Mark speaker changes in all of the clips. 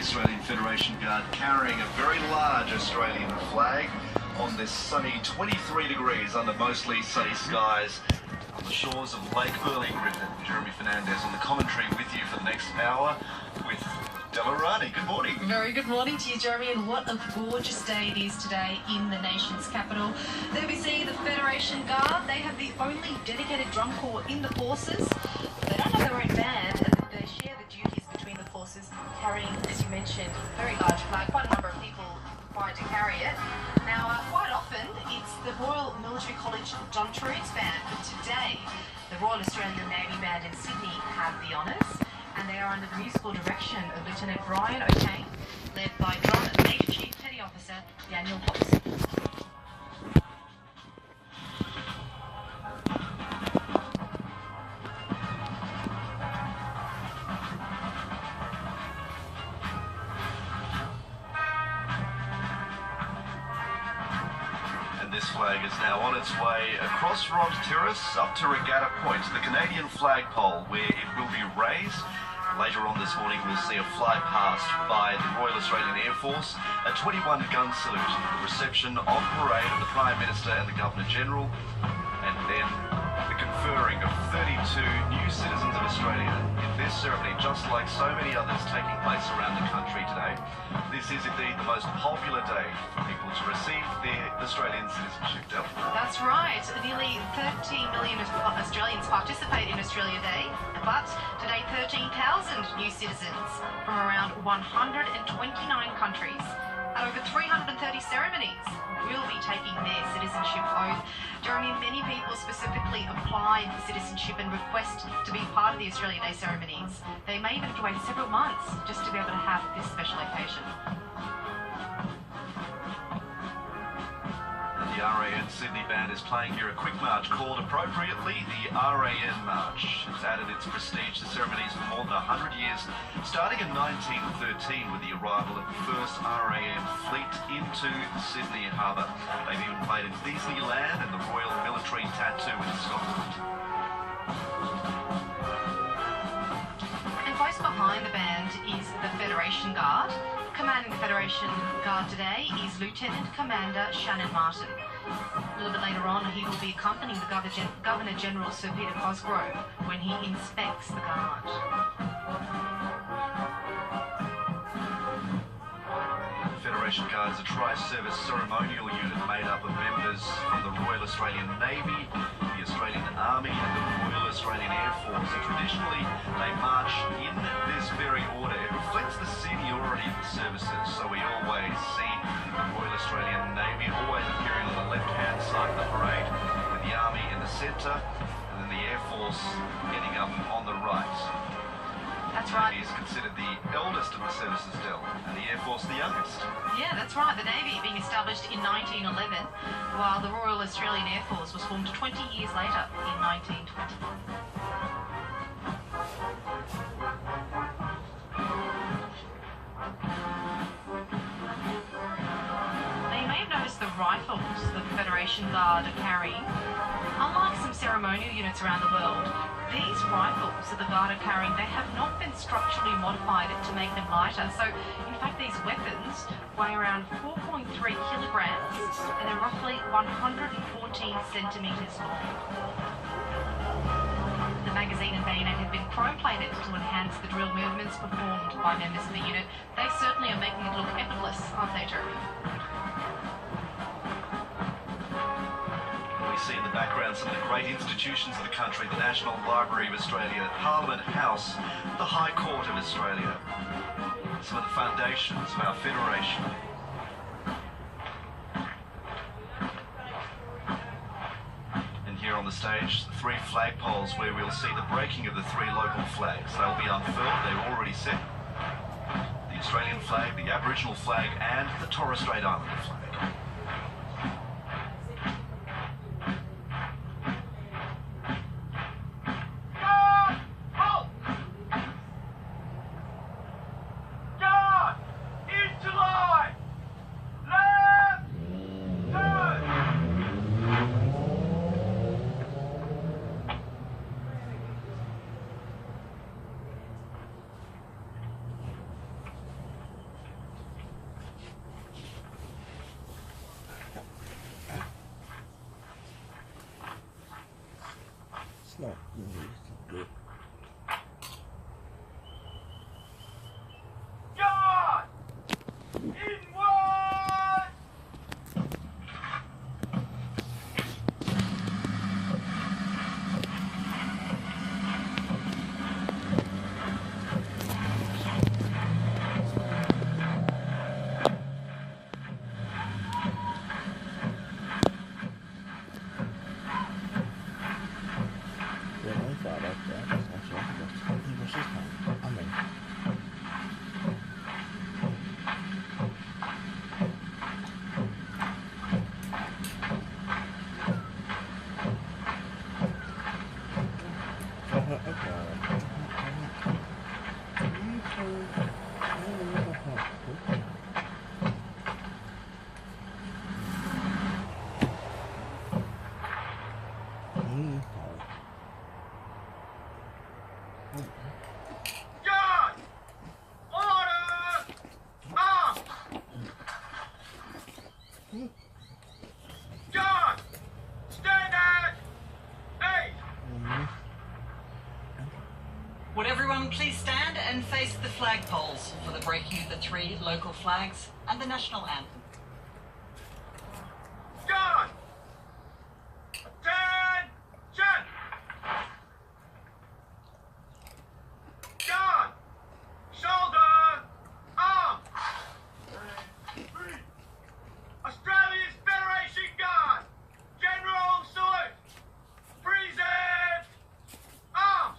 Speaker 1: Australian Federation Guard carrying a very large Australian flag on this sunny 23 degrees under mostly sunny skies on the shores of Lake Burley-Griffin. Jeremy Fernandez on the commentary with you for the next hour with Delarani. Good morning.
Speaker 2: Very good morning to you, Jeremy, and what a gorgeous day it is today in the nation's capital. There we see the Federation Guard. They have the only dedicated drum corps in the forces. They don't have their own band, and they share the duties between the forces, carrying, as you mentioned, a very large flag. Quite a number of people required to carry it. Now, quite often, it's the Royal Military College Duntroons Band, but today, the Royal Australian Navy Band in Sydney have the honours, and they are under the musical direction of Lieutenant Brian O'Kane, led by Drum Major Chief Petty Officer Daniel Potts.
Speaker 1: This flag is now on its way across Rod Terrace up to Regatta Point, the Canadian flagpole, where it will be raised. Later on this morning we'll see a fly past by the Royal Australian Air Force, a 21-gun salute, the reception on parade of the Prime Minister and the Governor-General, and then the conferring of 32 new citizens of Australia in this ceremony, just like so many others taking place around the country today. This is indeed the most popular day for people to receive their Australian citizenship.
Speaker 2: That's right. Nearly 13 million Australians participate in Australia Day, but today 13,000 new citizens from around 129 countries at over 330 ceremonies will be taking their citizenship oath. Jeremy, many people specifically apply for citizenship and request to be part of the Australia Day ceremonies. They may even have to wait several months just to be able to have this special occasion.
Speaker 1: The RAN Sydney Band is playing here a quick march called appropriately the RAN March. It's added its prestige to ceremonies for more than 100 years, starting in 1913 with the arrival of the first RAN fleet into Sydney Harbour. They've even played in Disneyland and the Royal Military Tattoo in Scotland.
Speaker 2: And close behind the band is the Federation Guard. Commanding the Federation Guard today is Lieutenant Commander Shannon Martin. A little bit later on, he will be accompanying the Governor-General Sir Peter Cosgrove when he inspects the Guard.
Speaker 1: The Federation Guard is a tri-service ceremonial unit made up of members from the Royal Australian Navy, the Australian Army and the Royal Australian Air Force. And traditionally, they march in this very order. It reflects the seniority of the services, so we always see the Royal Australian Navy always appearing on the left-hand side of the parade, with the Army in the centre, and then the Air Force getting up on the right.
Speaker 2: That's right.
Speaker 1: The Navy is considered the eldest of the services, Del, and the Air Force the youngest.
Speaker 2: Yeah, that's right. The Navy being established in 1911, while the Royal Australian Air Force was formed 20 years later in 1920. The rifles the Federation Guard are carrying. Unlike some ceremonial units around the world, these rifles that the Guard are carrying, they have not been structurally modified to make them lighter. So, in fact, these weapons weigh around 4.3 kilograms and they're roughly 114 centimetres long. The magazine and bayonet have been chrome-plated to enhance the drill movements performed by members of the unit. They certainly are making it look effortless, aren't they, Jeremy?
Speaker 1: See in the background some of the great institutions of the country, the National Library of Australia, Parliament House, the High Court of Australia, some of the foundations of our Federation. And here on the stage, the three flagpoles where we'll see the breaking of the three local flags. They'll be unfurled, they're already set. The Australian flag, the Aboriginal flag and the Torres Strait Islander flag.
Speaker 3: It's not really good.
Speaker 1: God! Inward!
Speaker 3: Yeah, my thought like that. Actually, I think what's his name? I mean,
Speaker 1: God! Order! Up! God! Stand at 8!
Speaker 4: Would everyone please stand and face the flagpoles for the breaking of the 3 local flags and the national anthem?
Speaker 1: God! Attention! God! Shoulder! Arm! Australia's Federation Guard! General salute! Present! Arms!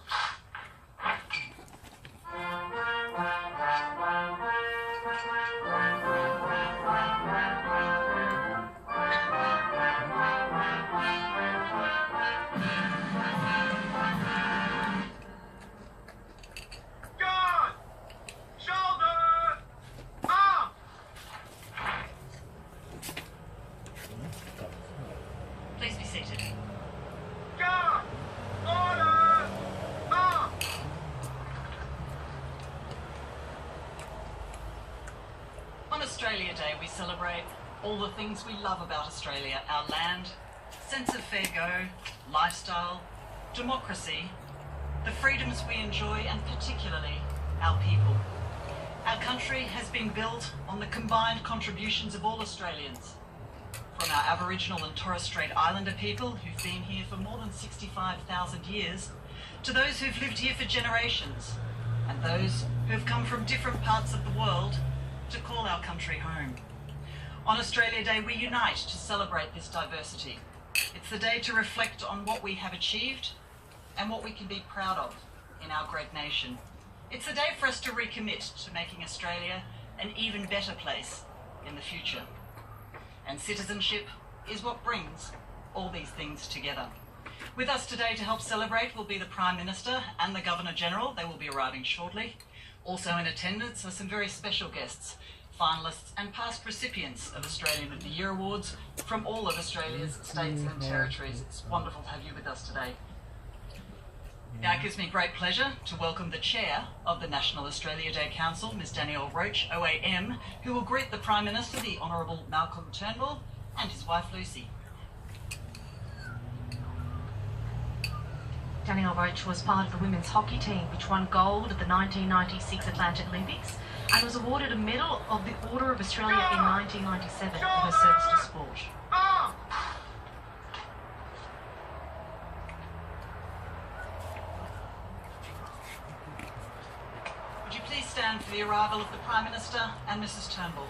Speaker 1: God! Shoulder! Arm!
Speaker 4: Please be seated.
Speaker 1: God! Order! Arm!
Speaker 4: On Australia Day, we celebrate all the things we love about Australia: our land, sense of fair go, lifestyle, democracy, the freedoms we enjoy, and particularly our people. Our country has been built on the combined contributions of all Australians, from our Aboriginal and Torres Strait Islander people who've been here for more than 65,000 years, to those who've lived here for generations, and those who have come from different parts of the world to call our country home. On Australia Day, we unite to celebrate this diversity. It's the day to reflect on what we have achieved and what we can be proud of in our great nation. It's a day for us to recommit to making Australia an even better place in the future. And citizenship is what brings all these things together. With us today to help celebrate will be the Prime Minister and the Governor-General. They will be arriving shortly. Also in attendance are some very special guests, finalists and past recipients of Australian of the Year Awards from all of Australia's states and territories. It's wonderful to have you with us today. Now it gives me great pleasure to welcome the Chair of the National Australia Day Council, Ms Danielle Roach, OAM, who will greet the Prime Minister, the Honourable Malcolm Turnbull, and his wife Lucy.
Speaker 5: Danielle Roach was part of the women's hockey team which won gold at the 1996 Atlantic Olympics and was awarded a Medal of the Order of Australia in 1997 for her service to sport.
Speaker 1: Arm!
Speaker 4: Would you please stand for the arrival of the Prime Minister and Mrs Turnbull?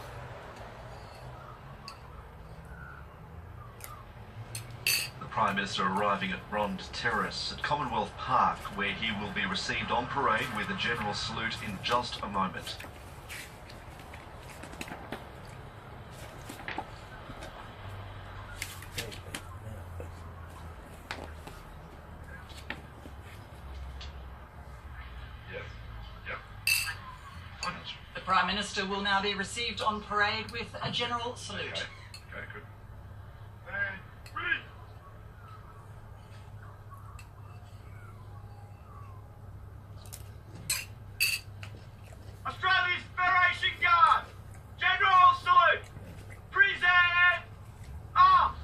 Speaker 1: The Prime Minister arriving at Rond Terrace at Commonwealth Park, where he will be received on parade with a general salute in just a moment.
Speaker 4: The Prime Minister will now be received on parade with a general salute.
Speaker 1: Okay, good. Australia's Federation Guard! General salute! Present! Arms!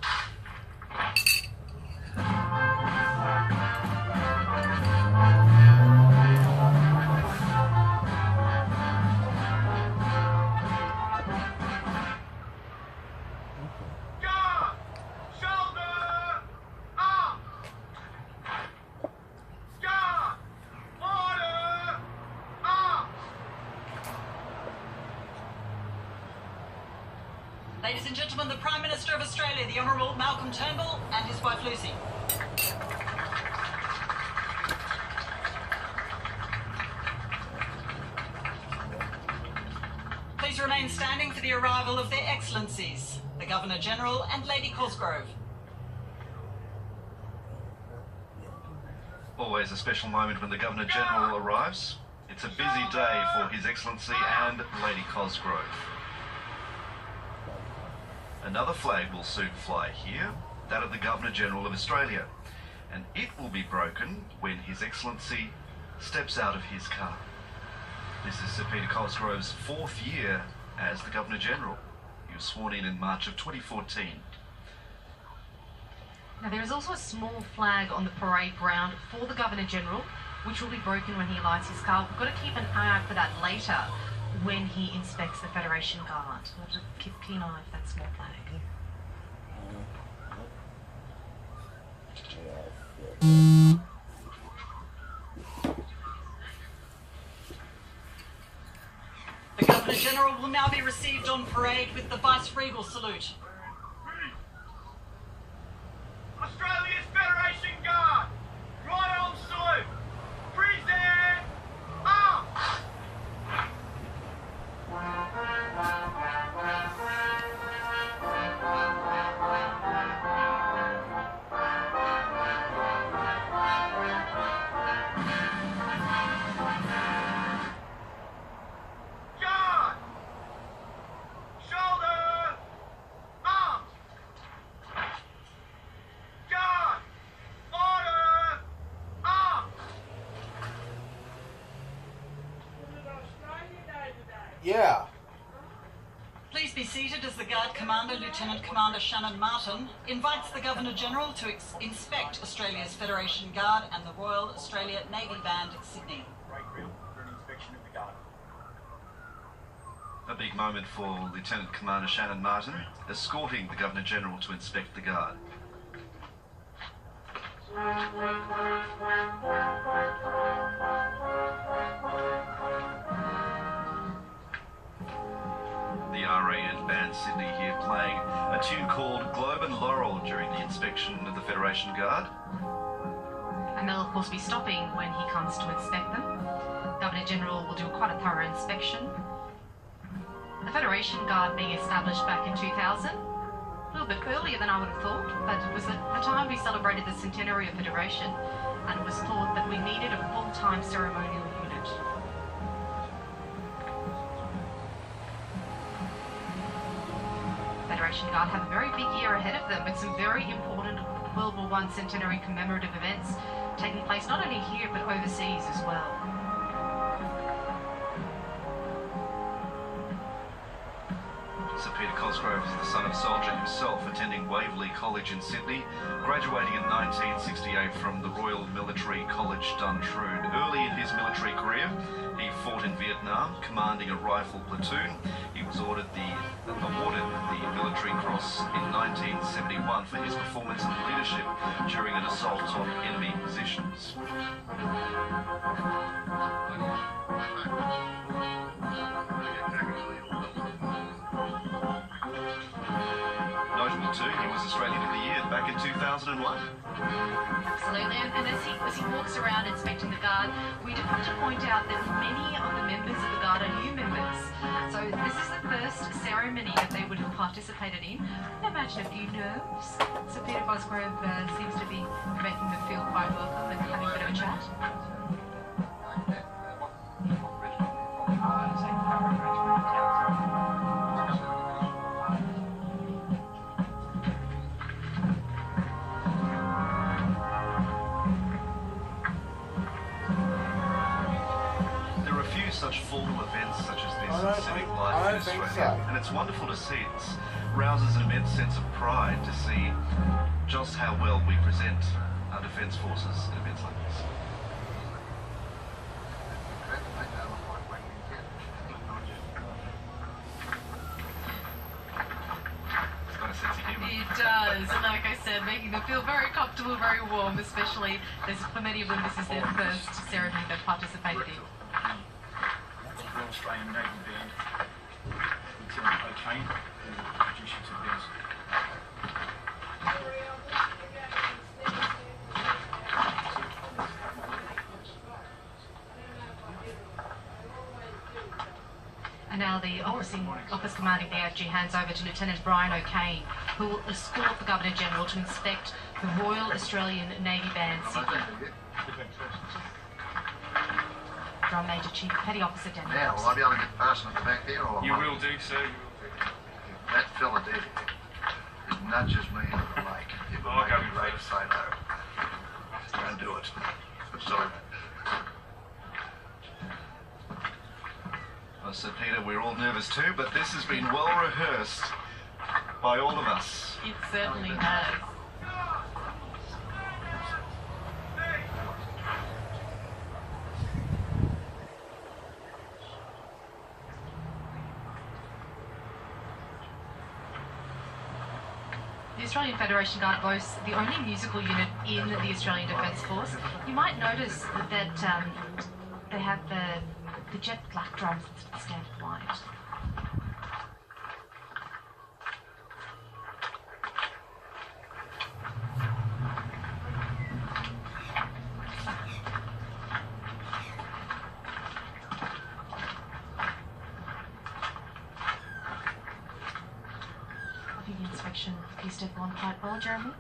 Speaker 4: Ladies and gentlemen, the Prime Minister of Australia, the Honourable Malcolm Turnbull, and his wife Lucy. Please remain standing for the arrival of their Excellencies, the Governor-General and Lady Cosgrove.
Speaker 1: Always a special moment when the Governor-General arrives. It's a busy day for His Excellency and Lady Cosgrove. Another flag will soon fly here, that of the Governor-General of Australia, and it will be broken when His Excellency steps out of his car. This is Sir Peter Cosgrove's 4th year as the Governor-General. He was sworn in March of 2014.
Speaker 5: Now, there is also a small flag on the parade ground for the Governor-General, which will be broken when he lights his car. We've got to keep an eye out for that later when he inspects the Federation Guard. We'll have to keep a keen eye for that small flag.
Speaker 4: The Governor-General will now be received on parade with the Vice-Regal salute.
Speaker 6: Australia's Federation Guard, right on salute. Present arms. Guard. Shoulder. Arms. Guard. Order. Arms.
Speaker 3: Yeah.
Speaker 4: Please be seated as the Guard Commander, Lieutenant Commander Shannon Martin, invites the Governor-General to inspect Australia's Federation Guard and the Royal Australia Navy Band, Sydney.
Speaker 6: Right grill for an inspection of the guard.
Speaker 1: A big moment for Lieutenant Commander Shannon Martin, escorting the Governor-General to inspect the Guard. The RAN Band Sydney here playing a tune called Globe and Laurel during the inspection of the Federation Guard.
Speaker 5: And they'll, of course, be stopping when he comes to inspect them. Governor-General will do quite a thorough inspection. The Federation Guard being established back in 2000, a little bit earlier than I would have thought, but it was at the time we celebrated the centenary of Federation, and it was thought that we needed a full-time ceremonial unit. Federation Guard have a very big year ahead of them with some very important World War I centenary commemorative events taking place not only here but overseas as well.
Speaker 1: Sir Peter Cosgrove is the son of a soldier himself, attending Waverley College in Sydney, graduating in 1968 from the Royal Military College Duntroon. Early in his military career, he fought in Vietnam, commanding a rifle platoon. He was awarded the Military Cross in 1971 for his performance and leadership during an assault on enemy positions. Notable too, he was Australian of the Year back in 2001.
Speaker 5: Absolutely, and as he walks around inspecting the Guard, we do have to point out that many of the members of the Guard are new members. So this is the first ceremony that they would have participated in. I imagine a few nerves. So Peter Cosgrove seems to be making them feel quite welcome and having a bit of a chat.
Speaker 1: Such formal events such as this
Speaker 3: I
Speaker 1: in civic
Speaker 3: don't
Speaker 1: life in
Speaker 3: think
Speaker 1: Australia,
Speaker 3: so.
Speaker 1: and it's wonderful to see. It rouses an immense sense of pride to see just how well we present our defence forces at events like this. It's got a sense of humour.
Speaker 5: It does, and like I said, making them feel very comfortable, very warm, especially there's for many of them this is their first ceremony they've participated in.
Speaker 6: Royal Australian Navy Band, Lieutenant O'Kane, who introduced you
Speaker 5: the Office Commanding the AFG hands over to Lieutenant Brian O'Kane, who will escort the Governor-General to inspect the Royal Australian Navy Band seeking. Drum Major Chief Petty Officer Daniel.
Speaker 7: Now, will I be able to get past him at the back there? Or
Speaker 8: You will do, sir.
Speaker 7: that fella there, it nudges me into the lake. It will make me ready to say no. Don't do it. Sorry.
Speaker 1: Well, Sir Peter, we're all nervous too, but this has been well rehearsed by all of us.
Speaker 4: It certainly has.
Speaker 5: The Australian Federation Guard boasts the only musical unit in the Australian Defence Force. You might notice that they have the jet black drums instead of standard white. I think the inspection piece did one quite well, Jeremy.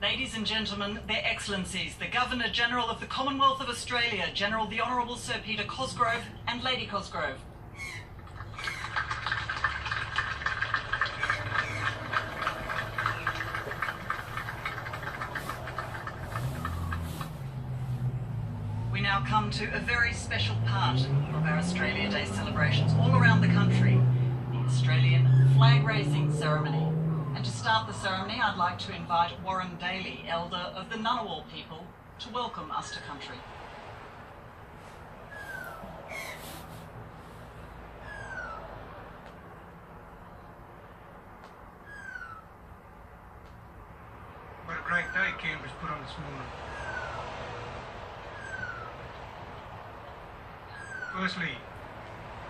Speaker 4: Ladies and gentlemen, Their Excellencies, the Governor-General of the Commonwealth of Australia, General the Honourable Sir Peter Cosgrove and Lady Cosgrove. We now come to a very special part of our Australia Day celebrations all around the country, the Australian flag raising ceremony. And to start the ceremony, I'd like to invite Warren Daly, Elder of the Ngunnawal people, to welcome us to country.
Speaker 6: What a great day Canberra's put on this morning. Firstly,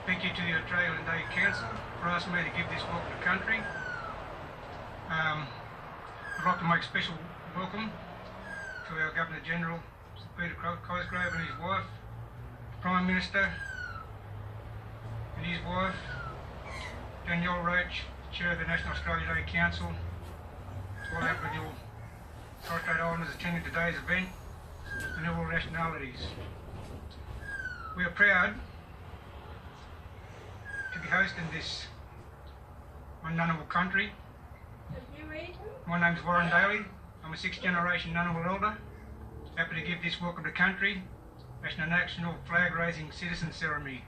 Speaker 6: thank you to the Australian Day Council for asking me to give this welcome to country. I'd like to make a special welcome to our Governor-General, Peter Cosgrove and his wife, Prime Minister and his wife, Danielle Roach, Chair of the National Australia Day Council, to all Aboriginal Torres Strait Islanders attending today's event, and all nationalities. We are proud to be hosting this on Ngunnawal country. My name's Warren Daly. I'm a sixth generation Ngunnawal elder. Happy to give this welcome to country as a national flag raising citizen ceremony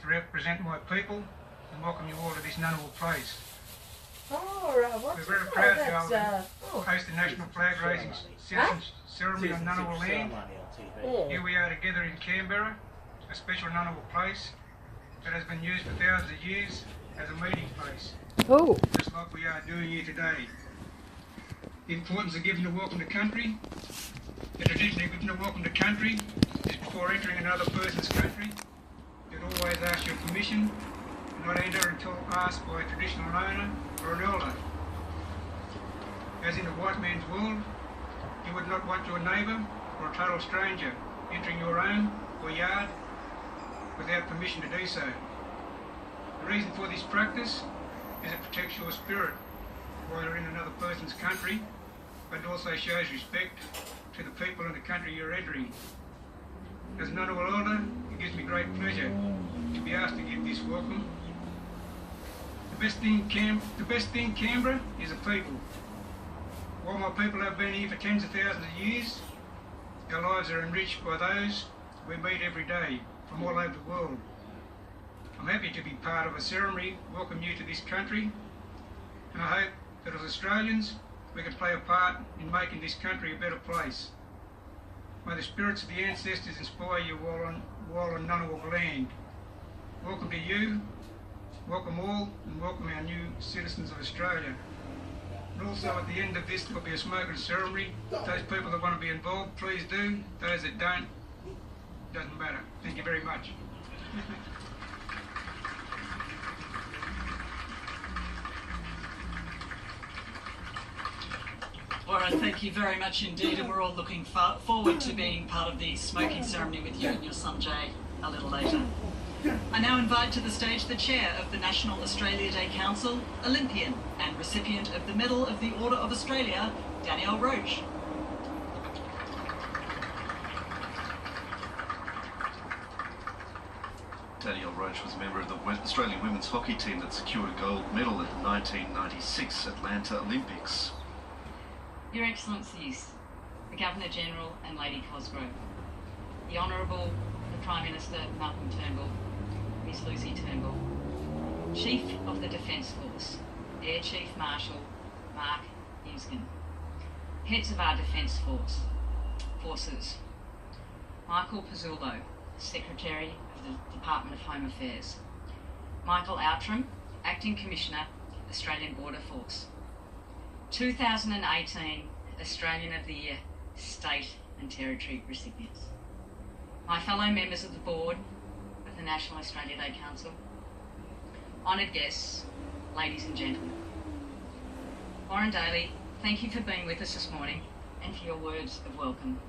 Speaker 6: to represent my people and welcome you all to this Ngunnawal place.
Speaker 9: Oh, right. What's
Speaker 6: We're very
Speaker 9: that?
Speaker 6: proud
Speaker 9: That's,
Speaker 6: to host the national flag raising citizen ceremony on Ngunnawal land.
Speaker 9: yeah.
Speaker 6: Here we are together in Canberra, a special Ngunnawal place that has been used for thousands of years as a meeting place,
Speaker 9: Oh,
Speaker 6: just like we are doing here today. The importance of giving a welcome to country. The tradition of giving a welcome to country is before entering another person's country. You'd always ask your permission and not enter until asked by a traditional owner or an elder. As in the white man's world, you would not want your neighbour or a total stranger entering your home or yard without permission to do so. The reason for this practice is it protects your spirit while you're in another person's country, but also shows respect to the people in the country you're entering. As an Ngunnawal elder, it gives me great pleasure to be asked to give this welcome. The best thing Canberra is the people. While my people have been here for tens of thousands of years, our lives are enriched by those we meet every day from all over the world. I'm happy to be part of a ceremony welcome you to this country, and I hope that as Australians we can play a part in making this country a better place. May the spirits of the ancestors inspire you while on Ngunnawal land. Welcome to you, welcome all, and welcome our new citizens of Australia. And also at the end of this there will be a smoking ceremony. Those people that want to be involved, please do. Those that don't, doesn't matter. Thank you very much.
Speaker 4: Warren, thank you very much indeed, and we're all looking forward to being part of the smoking ceremony with you and your son Jay a little later. I now invite to the stage the chair of the National Australia Day Council, Olympian and recipient of the Medal of the Order of Australia, Danielle Roach.
Speaker 1: Danielle Roach was a member of the Australian women's hockey team that secured a gold medal at the 1996 Atlanta Olympics.
Speaker 8: Your Excellencies, the Governor-General and Lady Cosgrove, the Honourable the Prime Minister Malcolm Turnbull, Miss Lucy Turnbull, Chief of the Defence Force, Air Chief Marshal Mark Eusgen, Heads of our Defence Forces, Michael Pizzullo, Secretary of the Department of Home Affairs, Michael Outram, Acting Commissioner, Australian Border Force, 2018 Australian of the Year State and Territory recipients, my fellow members of the Board of the National Australia Day Council, honoured guests, ladies and gentlemen. Warren Daly, thank you for being with us this morning and for your words of welcome.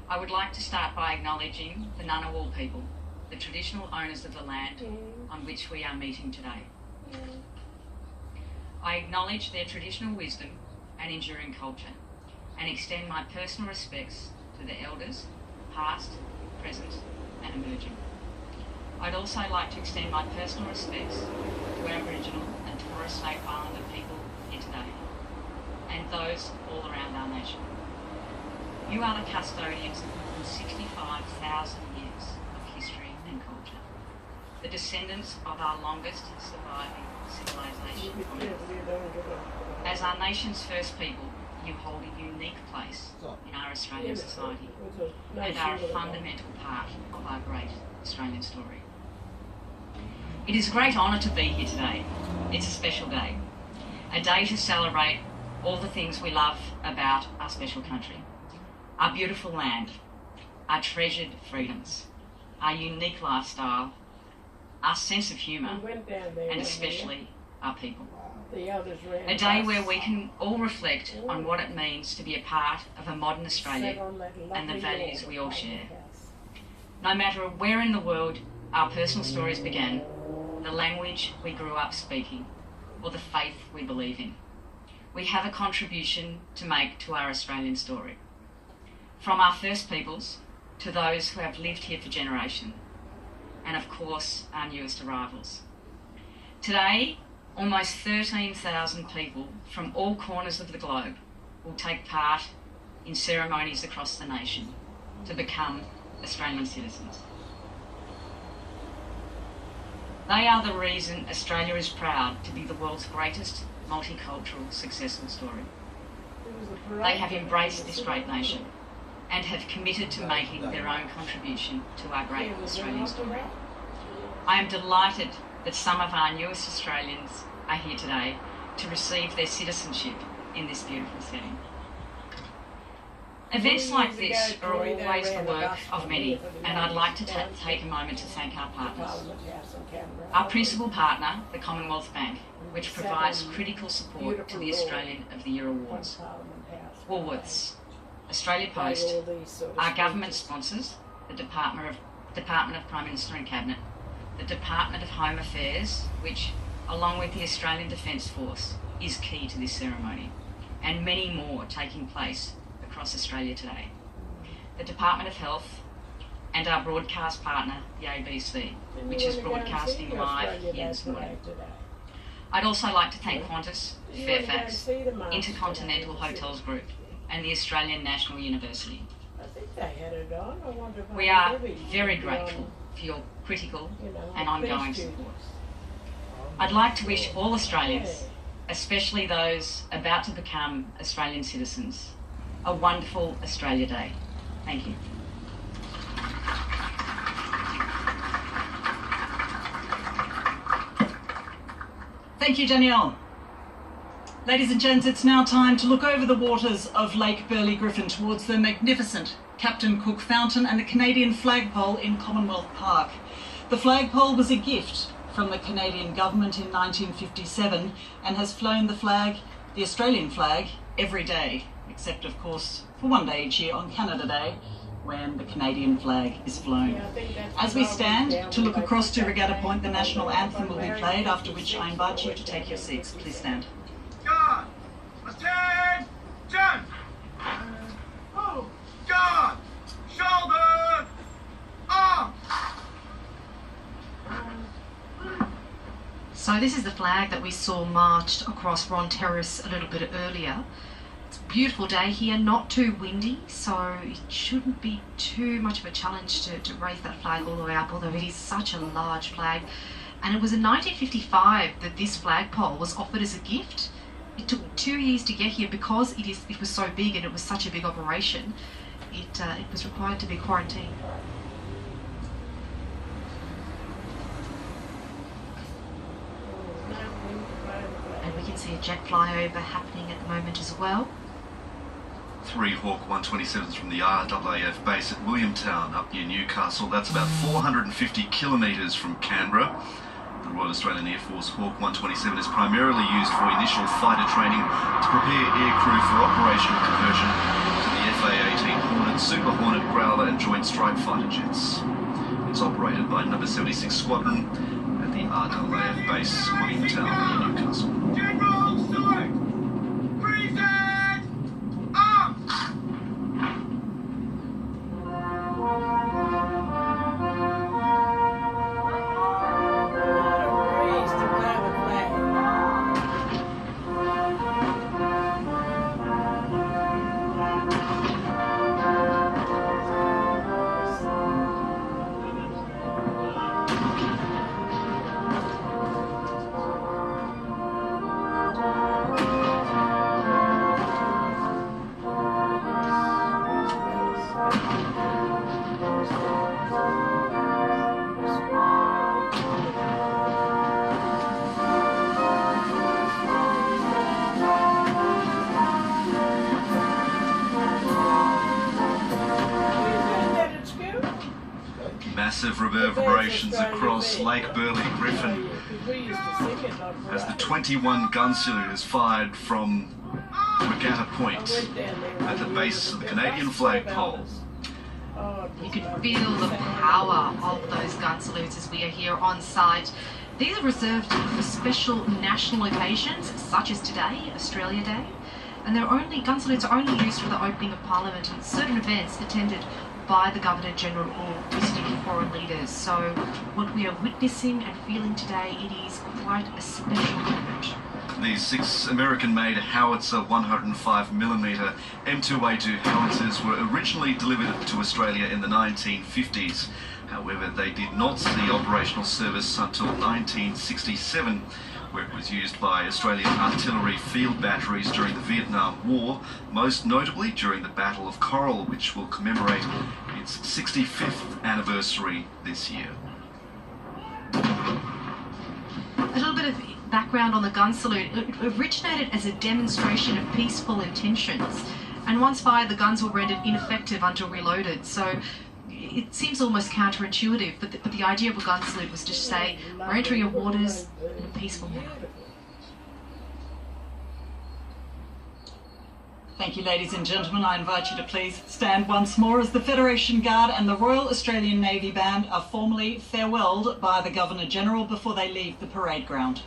Speaker 8: I would like to start by acknowledging the Ngunnawal people, the traditional owners of the land on which we are meeting today. I acknowledge their traditional wisdom and enduring culture and extend my personal respects to the elders, past, present and emerging. I'd also like to extend my personal respects to Aboriginal and Torres Strait Islander people here today and those all around our nation. You are the custodians of more than 65,000 years of history and culture, the descendants of our longest surviving civilization on Earth. As our nation's first people, you hold a unique place in our Australian society and are a fundamental part of our great Australian story. It is a great honour to be here today. It's a special day, a day to celebrate all the things we love about our special country. Our beautiful land, our treasured freedoms, our unique lifestyle, our sense of humour, and especially our people. A day where we can all reflect on what it means to be a part of a modern Australia and the values we all share. No matter where in the world our personal stories began, the language we grew up speaking, or the faith we believe in, we have a contribution to make to our Australian story. From our First Peoples to those who have lived here for generations, and of course our newest arrivals. Today, almost 13,000 people from all corners of the globe will take part in ceremonies across the nation to become Australian citizens. They are the reason Australia is proud to be the world's greatest multicultural successful story. They have embraced this great nation and have committed to making their own contribution to our great Australian story. I am delighted that some of our newest Australians are here today to receive their citizenship in this beautiful setting. Events like this are always the work of many, and I'd like to take a moment to thank our partners. Our principal partner, the Commonwealth Bank, which provides critical support to the Australian of the Year awards. Woolworths, Australia Post, our government sponsors, the Department of Prime Minister and Cabinet, the Department of Home Affairs, which, along with the Australian Defence Force, is key to this ceremony, and many more taking place across Australia today. The Department of Health and our broadcast partner, the ABC, which is broadcasting live here this morning. I'd also like to thank Qantas, Fairfax, Intercontinental Hotels Group, and the Australian National University. We are very grateful for your critical and ongoing support. I'd like to wish all Australians, especially those about to become Australian citizens, a wonderful Australia Day. Thank you.
Speaker 4: Thank you, Danielle. Ladies and gents, it's now time to look over the waters of Lake Burley-Griffin towards the magnificent Captain Cook Fountain and the Canadian flagpole in Commonwealth Park. The flagpole was a gift from the Canadian government in 1957 and has flown the flag the Australian flag every day, except of course for one day each year on Canada Day, when the Canadian flag is flown. As we stand to look across to Regatta Point, the national anthem will be played, after which I invite you to take your seats. Please stand.
Speaker 6: Guard! Attention! Guard! Shoulder! Arm!
Speaker 5: So this is the flag that we saw marched across Ron Terrace a little bit earlier. It's a beautiful day here, not too windy, so it shouldn't be too much of a challenge to raise that flag all the way up, although it is such a large flag. And it was in 1955 that this flagpole was offered as a gift. It took 2 years to get here because it was so big and it was such a big operation. It was required to be quarantined. And we can see a jet flyover happening at the moment as well.
Speaker 1: 3 Hawk 127s from the RAAF base at Williamtown up near Newcastle. That's about 450 kilometres from Canberra. The Royal Australian Air Force Hawk 127 is primarily used for initial fighter training to prepare aircrew for operational conversion to the FA-18 Hornet, Super Hornet, Growler and Joint Strike Fighter jets. It's operated by No. 76 Squadron at the RAAF base, Williamtown near Newcastle.
Speaker 6: General, salute! Present! Arms!
Speaker 1: Massive reverberations across Lake Burley Griffin as the 21 gun salute is fired from Regatta Point at the base of the Canadian flagpole.
Speaker 5: You could feel the power of those gun salutes as we are here on site. These are reserved for special national occasions, such as today, Australia Day, and gun salutes are only used for the opening of Parliament and certain events attended by the Governor-General or visiting foreign leaders. So what we are witnessing and feeling today, it is quite a special moment.
Speaker 1: These 6 American-made howitzer 105mm M2A2 howitzers were originally delivered to Australia in the 1950s. However, they did not see operational service until 1967, where it was used by Australian artillery field batteries during the Vietnam War, most notably during the Battle of Coral, which will commemorate its 65th anniversary this year.
Speaker 5: A little bit of background on the gun salute. It originated as a demonstration of peaceful intentions, and once fired, the guns were rendered ineffective until reloaded. So it seems almost counterintuitive, but the idea of a gun salute was to say, we're entering your waters in a peaceful manner.
Speaker 4: Thank you, ladies and gentlemen. I invite you to please stand once more as the Federation Guard and the Royal Australian Navy Band are formally farewelled by the Governor-General before they leave the parade ground.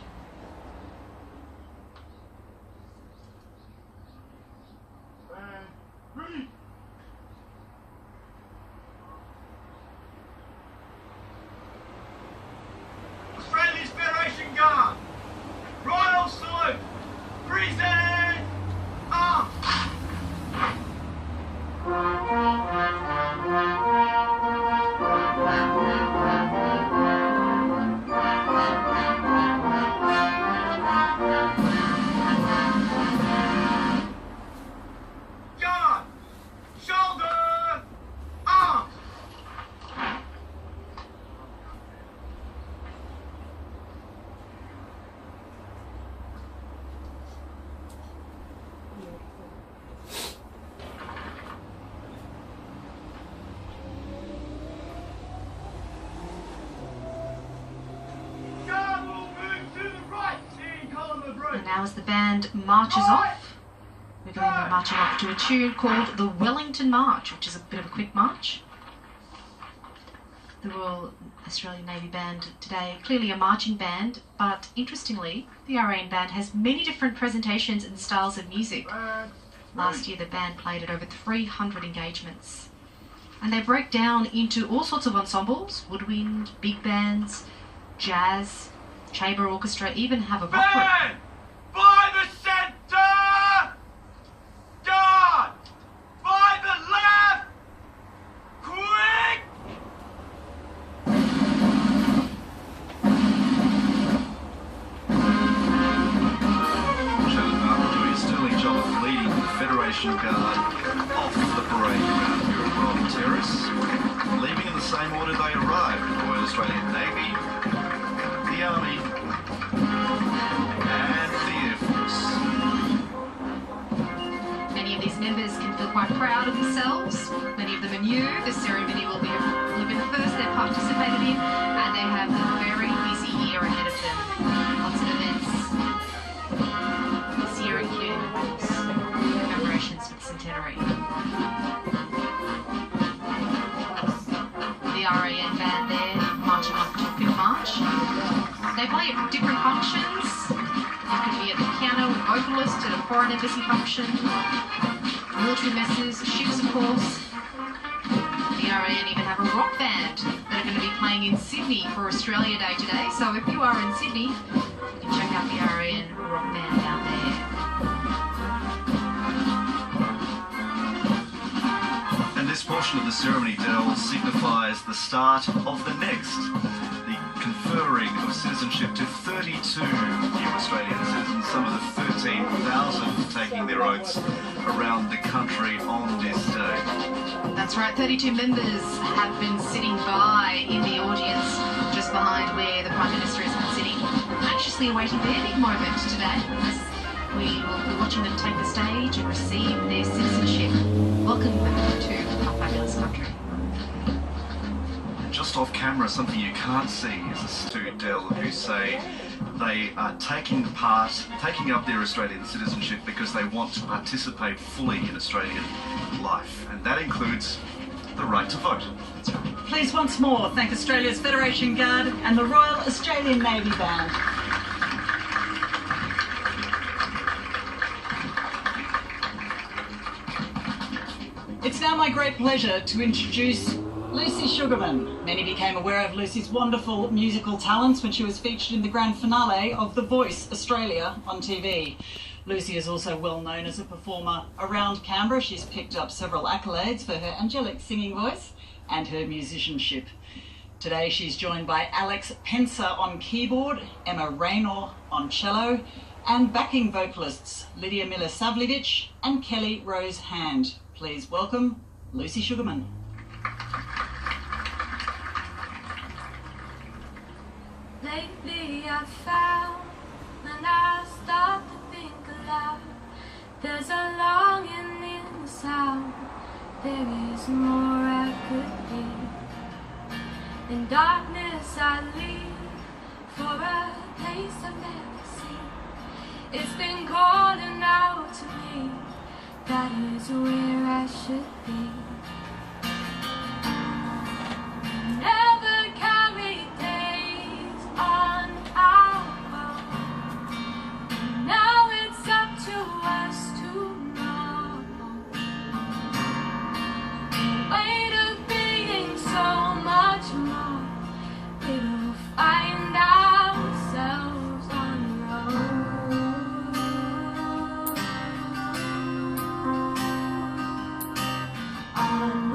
Speaker 6: Australia's Federation Guard! Royal salute! Present! Arms!
Speaker 5: as the band marches off. We're going to be marching off to a tune called the Wellington March, which is a bit of a quick march. The Royal Australian Navy Band today, clearly a marching band, but interestingly, the RAN Band has many different presentations and styles of music. Last year the band played at over 300 engagements. And they break down into all sorts of ensembles, woodwind, big bands, jazz, chamber orchestra, even have a rock group.
Speaker 10: By the centre! Guard! By the left! Quick!
Speaker 1: Shannon Martin doing a sterling job of leading the Federation Guard off the parade ground here at Royal Terrace, leaving in the same order they arrived: the Royal Australian Navy, the Army, and the Air Force.
Speaker 5: Many of these members can feel quite proud of themselves. Many of them are new. The ceremony will be the first they've participated in, and they have a very busy year ahead of them. Lots of events this year, including, of course, commemorations for the centenary. The RAN Band there, marching off to a quick march. They play at different functions. You could be at the piano with vocalist at a foreign embassy function, military messes, ships of course. The RAN even have a rock band that are going to be playing in Sydney for Australia Day today. So if you are in Sydney, you can check out the RAN rock band down there.
Speaker 1: And this portion of the ceremony, Dell, signifies the start of the next, the conferring of citizenship to 32 new Australian citizens, some of the 13,000 taking their oaths around the country on this day.
Speaker 5: That's right, 32 members have been sitting by in the audience just behind where the Prime Minister has been sitting, anxiously awaiting their big moment today. As we will be watching them take the stage and receive their citizenship, welcome them to our fabulous country.
Speaker 1: Just off camera, something you can't see is a student, Dell, who say they are taking up their Australian citizenship because they want to participate fully in Australian life, and that includes the right to vote.
Speaker 5: That's right.
Speaker 4: Please once more thank Australia's Federation Guard and the Royal Australian Navy Band. It's now my great pleasure to introduce Lucy Sugarman. Many became aware of Lucy's wonderful musical talents when she was featured in the grand finale of The Voice Australia on TV. Lucy is also well known as a performer around Canberra. She's picked up several accolades for her angelic singing voice and her musicianship. Today she's joined by Alex Pencer on keyboard, Emma Raynor on cello, and backing vocalists Lydia Milosavljevic and Kelly Rose Hand. Please welcome Lucy Sugarman.
Speaker 11: Lately I've found when I start to think aloud, there's a longing in the sound. There is more I could be. In darkness I leave for a place I've never seen. It's been calling out to me. That is where I should be. Never carry days on our own. Now it's up to us to know. The weight of being so much more. We'll find ourselves on the road. On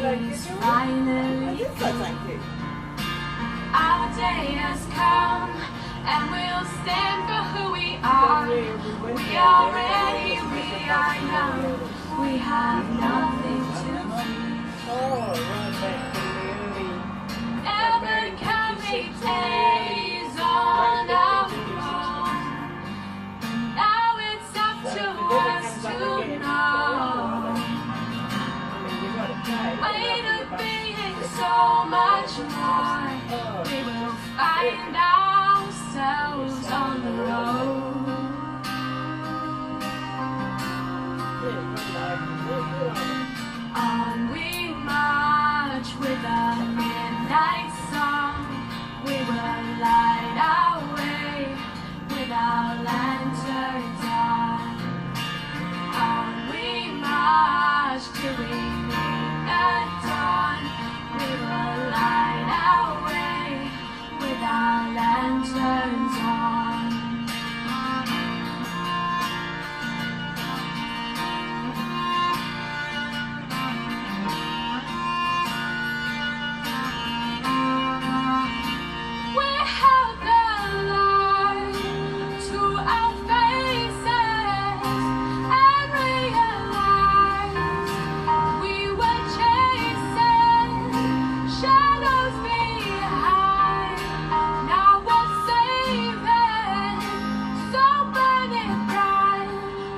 Speaker 11: is finally through. Our day has come, and we'll stand for who we are. We are ready, we are young, we have nothing to fear. Ever coming days on our own. Now it's up to us to know. Weight of being so much more. We will find ourselves on the road. On we march with a midnight song. We will light our way with our lanterns on. On we march till we meet the dawn. We will light our way with our lanterns on. We held the light to our faces and realized we were chasing shadows behind. Now we're saving, so burning bright,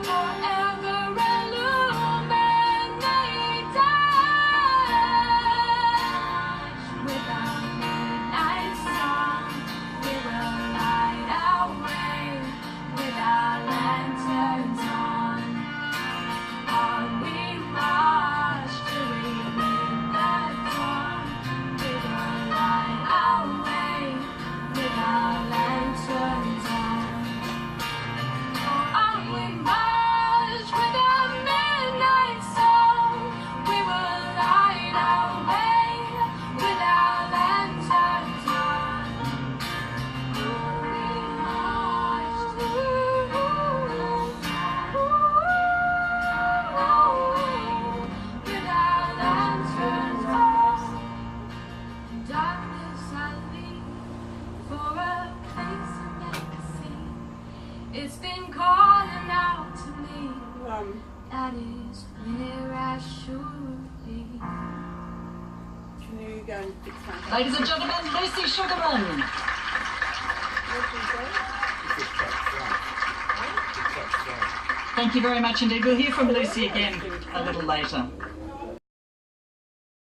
Speaker 11: forever illuminated. With our midnight song, we will light our way with our lanterns on. On we march till we meet the dawn. We will light our way with our lanterns on. On we march with our midnight song. We will light our way with our lanterns on. On we march with our lanterns on. Darkness I leave for a place I never seen. It's been calling out to me. That is where I should be.
Speaker 9: Can you go and fix my hair?
Speaker 4: Ladies and gentlemen, Lucy Sugarman. Thank you very much indeed. We'll hear from Lucy again a little later.